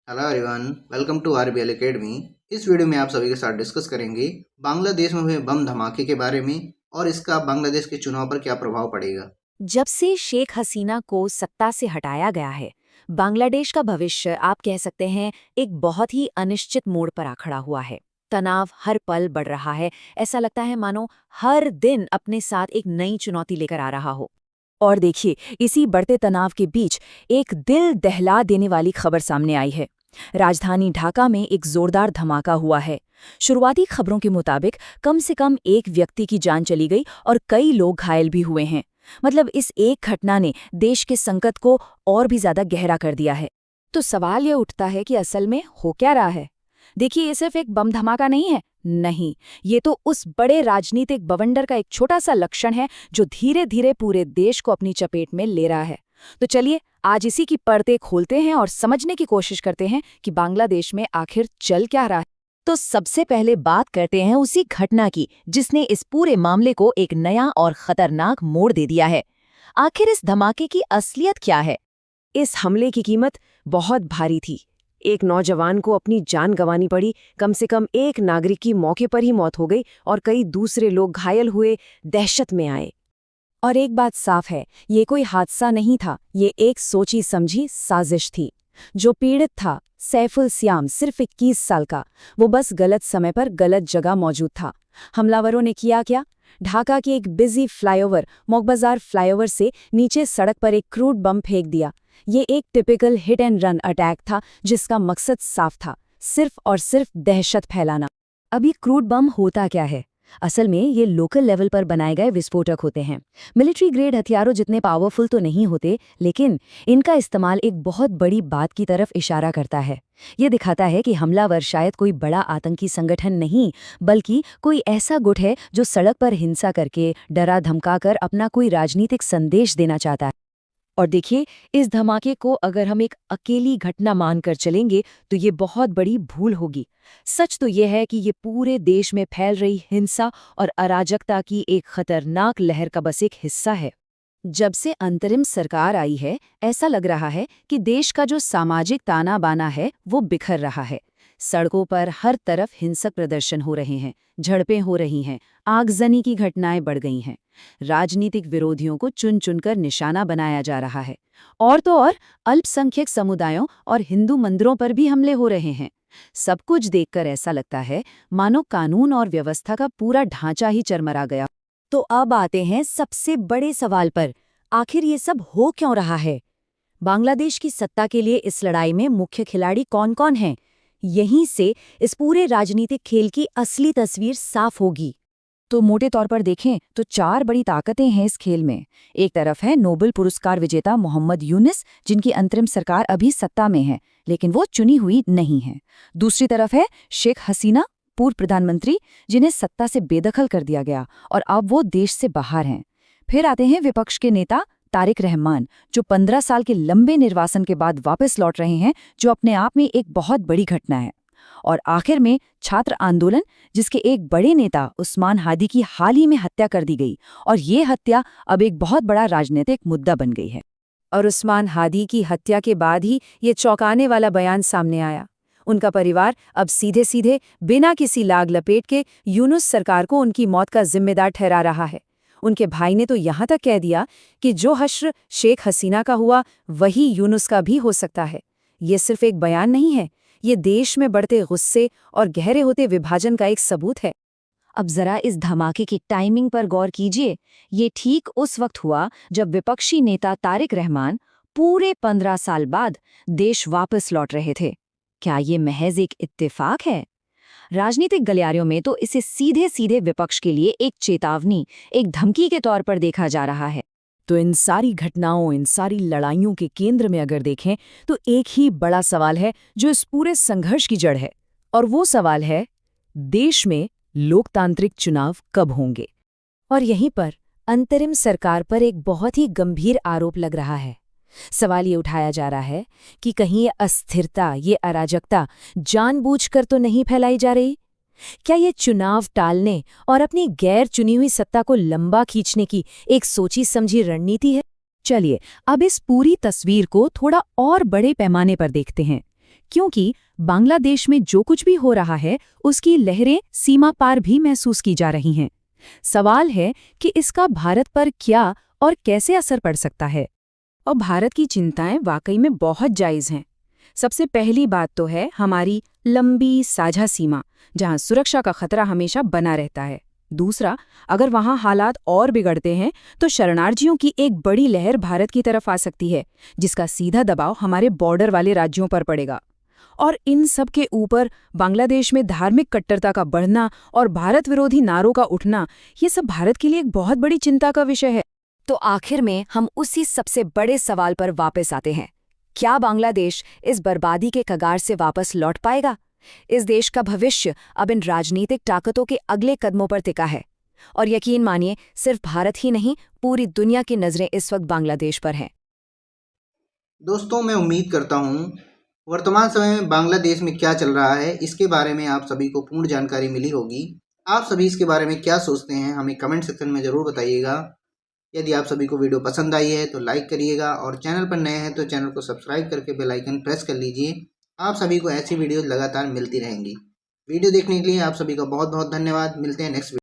Hello everyone, welcome to RBL academy. इस video में आप सभी के साथ डिस्कस करेंगे बांग्लादेश में हुए बम धमाके के बारे में और इसका बांग्लादेश के चुनाव पर क्या प्रभाव पड़ेगा। जब से शेख हसीना को सत्ता से हटाया गया है, बांग्लादेश का भविष्य आप कह सकते हैं एक बहुत ही अनिश्चित मोड़ पर आ खड़ा हुआ है। तनाव हर पल बढ़ रहा है। ऐसा लगता है मानो हर दिन अपने साथ एक नई चुनौती लेकर आ रहा हो। और देखिए, इसी बढ़ते तनाव के बीच एक दिल दहला देने वाली खबर सामने आई है। राजधानी ढाका में एक जोरदार धमाका हुआ है। शुरुआती खबरों के मुताबिक कम से कम एक व्यक्ति की जान चली गई और कई लोग घायल भी हुए हैं। मतलब इस एक घटना ने देश के संकट को और भी ज्यादा गहरा कर दिया है। तो सवाल ये उठता है कि असल में हो क्या रहा है। देखिए, ये सिर्फ एक बम धमाका नहीं है। नहीं, ये तो उस बड़े राजनीतिक बवंडर का एक छोटा सा लक्षण है जो धीरे धीरे पूरे देश को अपनी चपेट में ले रहा है। तो चलिए आज इसी की पर्दे खोलते हैं और समझने की कोशिश करते हैं कि बांग्लादेश में आखिर चल क्या रहा है। तो सबसे पहले बात करते हैं उसी घटना की जिसने इस पूरे मामले को एक नया और खतरनाक मोड़ दे दिया है। आखिर इस धमाके की असलियत क्या है? इस हमले की कीमत बहुत भारी थी। एक नौजवान को अपनी जान गंवानी पड़ी, कम से कम एक नागरिक की मौके पर ही मौत हो गई और कई दूसरे लोग घायल हुए, दहशत में आए। और एक बात साफ है, ये कोई हादसा नहीं था, ये एक सोची समझी साजिश थी। जो पीड़ित था, सैफुल सियाम, सिर्फ 21 साल का, वो बस गलत समय पर गलत जगह मौजूद था। हमलावरों ने किया क्या? ढाका की एक बिजी फ्लाईओवर, मोगबाजार फ्लाईओवर से नीचे सड़क पर एक क्रूड बम फेंक दिया। ये एक typical hit and run attack था जिसका मकसद साफ था, सिर्फ और सिर्फ दहशत फैलाना। अब ये क्रूड बम होता क्या है? असल में ये लोकल लेवल पर बनाए गए विस्फोटक होते हैं। मिलिट्री ग्रेड हथियारों जितने पावरफुल तो नहीं होते, लेकिन इनका इस्तेमाल एक बहुत बड़ी बात की तरफ इशारा करता है। ये दिखाता है कि हमलावर शायद कोई बड़ा आतंकी संगठन नहीं, बल्कि कोई ऐसा गुट है जो सड़क पर हिंसा करके, डरा धमकाकर अपना कोई राजनीतिक संदेश देना चाहता है। और देखिए, इस धमाके को अगर हम एक अकेली घटना मानकर चलेंगे तो ये बहुत बड़ी भूल होगी। सच तो ये है कि ये पूरे देश में फैल रही हिंसा और अराजकता की एक खतरनाक लहर का बस एक हिस्सा है। जब से अंतरिम सरकार आई है, ऐसा लग रहा है कि देश का जो सामाजिक ताना बाना है वो बिखर रहा है। सड़कों पर हर तरफ हिंसक प्रदर्शन हो रहे हैं, झड़पें हो रही हैं, आगजनी की घटनाएं बढ़ गई हैं। राजनीतिक विरोधियों को चुन चुनकर निशाना बनाया जा रहा है। और तो और अल्पसंख्यक समुदायों और हिंदू मंदिरों पर भी हमले हो रहे हैं। सब कुछ देखकर ऐसा लगता है मानो कानून और व्यवस्था का पूरा ढांचा ही चरमरा गया। तो अब आते हैं सबसे बड़े सवाल पर, आखिर ये सब हो क्यों रहा है? बांग्लादेश की सत्ता के लिए इस लड़ाई में मुख्य खिलाड़ी कौन-कौन हैं? यहीं से इस पूरे राजनीतिक खेल की असली तस्वीर साफ होगी। तो मोटे तौर पर देखें तो 4 बड़ी ताकतें हैं इस खेल में। एक तरफ है नोबेल पुरस्कार विजेता मोहम्मद यूनिस, जिनकी अंतरिम सरकार अभी सत्ता में है, लेकिन वो चुनी हुई नहीं है। दूसरी तरफ है शेख हसीना, पूर्व प्रधानमंत्री, जिन्हें सत्ता से बेदखल कर दिया गया और अब वो देश से बाहर हैं। फिर आते हैं विपक्ष के नेता तारिक रहमान, जो 15 साल के लंबे निर्वासन के बाद वापस लौट रहे हैं, जो अपने आप में एक बहुत बड़ी घटना है। और आखिर में छात्र आंदोलन, जिसके एक बड़े नेता उस्मान हादी की हाल ही में हत्या कर दी गई, और ये हत्या अब एक बहुत बड़ा राजनीतिक मुद्दा बन गई है। और उस्मान हादी की हत्या के बाद ही ये चौंकाने वाला बयान सामने आया। उनका परिवार अब सीधे सीधे बिना किसी लाग लपेट के यूनुस सरकार को उनकी मौत का जिम्मेदार ठहरा रहा है। उनके भाई ने तो यहाँ तक कह दिया कि जो हश्र शेख हसीना का हुआ वही यूनुस का भी हो सकता है। ये सिर्फ एक बयान नहीं है, ये देश में बढ़ते गुस्से और गहरे होते विभाजन का एक सबूत है। अब जरा इस धमाके की टाइमिंग पर गौर कीजिए। ये ठीक उस वक्त हुआ जब विपक्षी नेता तारिक रहमान पूरे 15 साल बाद देश वापस लौट रहे थे। क्या ये महज एक इत्तेफाक है? राजनीतिक गलियारों में तो इसे सीधे सीधे विपक्ष के लिए एक चेतावनी, एक धमकी के तौर पर देखा जा रहा है। तो इन सारी घटनाओं, इन सारी लड़ाइयों के केंद्र में अगर देखें तो एक ही बड़ा सवाल है जो इस पूरे संघर्ष की जड़ है, और वो सवाल है, देश में लोकतांत्रिक चुनाव कब होंगे? और यहीं पर अंतरिम सरकार पर एक बहुत ही गंभीर आरोप लग रहा है। सवाल ये उठाया जा रहा है कि कहीं ये अस्थिरता, ये अराजकता जानबूझकर तो नहीं फैलाई जा रही? क्या ये चुनाव टालने और अपनी गैर चुनी हुई सत्ता को लंबा खींचने की एक सोची समझी रणनीति है? चलिए अब इस पूरी तस्वीर को थोड़ा और बड़े पैमाने पर देखते हैं। क्योंकि बांग्लादेश में जो कुछ भी हो रहा है उसकी लहरें सीमा पार भी महसूस की जा रही हैं। सवाल है कि इसका भारत पर क्या और कैसे असर पड़ सकता है। और भारत की चिंताएं वाकई में बहुत जायज़ हैं। सबसे पहली बात तो है हमारी लंबी साझा सीमा, जहां सुरक्षा का खतरा हमेशा बना रहता है। दूसरा, अगर वहां हालात और बिगड़ते हैं तो शरणार्थियों की एक बड़ी लहर भारत की तरफ आ सकती है, जिसका सीधा दबाव हमारे बॉर्डर वाले राज्यों पर पड़ेगा। और इन सब के ऊपर बांग्लादेश में धार्मिक कट्टरता का बढ़ना और भारत विरोधी नारों का उठना, ये सब भारत के लिए एक बहुत बड़ी चिंता का विषय है। तो आखिर में हम उसी सबसे बड़े सवाल पर वापस आते हैं, क्या बांग्लादेश इस बर्बादी के कगार से वापस लौट पाएगा? इस देश का भविष्य अब इन राजनीतिक ताकतों के अगले कदमों पर टिका है। और यकीन मानिए, सिर्फ भारत ही नहीं, पूरी दुनिया की नज़रें इस वक्त बांग्लादेश पर हैं। दोस्तों, मैं उम्मीद करता हूँ वर्तमान समय में बांग्लादेश में क्या चल रहा है इसके बारे में आप सभी को पूर्ण जानकारी मिली होगी। आप सभी इसके बारे में क्या सोचते हैं हमें कमेंट सेक्शन में ज़रूर बताइएगा। यदि आप सभी को वीडियो पसंद आई है तो लाइक करिएगा और चैनल पर नए हैं तो चैनल को सब्सक्राइब करके बेल आइकन प्रेस कर लीजिए। आप सभी को ऐसी वीडियो लगातार मिलती रहेंगी। वीडियो देखने के लिए आप सभी का बहुत बहुत धन्यवाद। मिलते हैं नेक्स्ट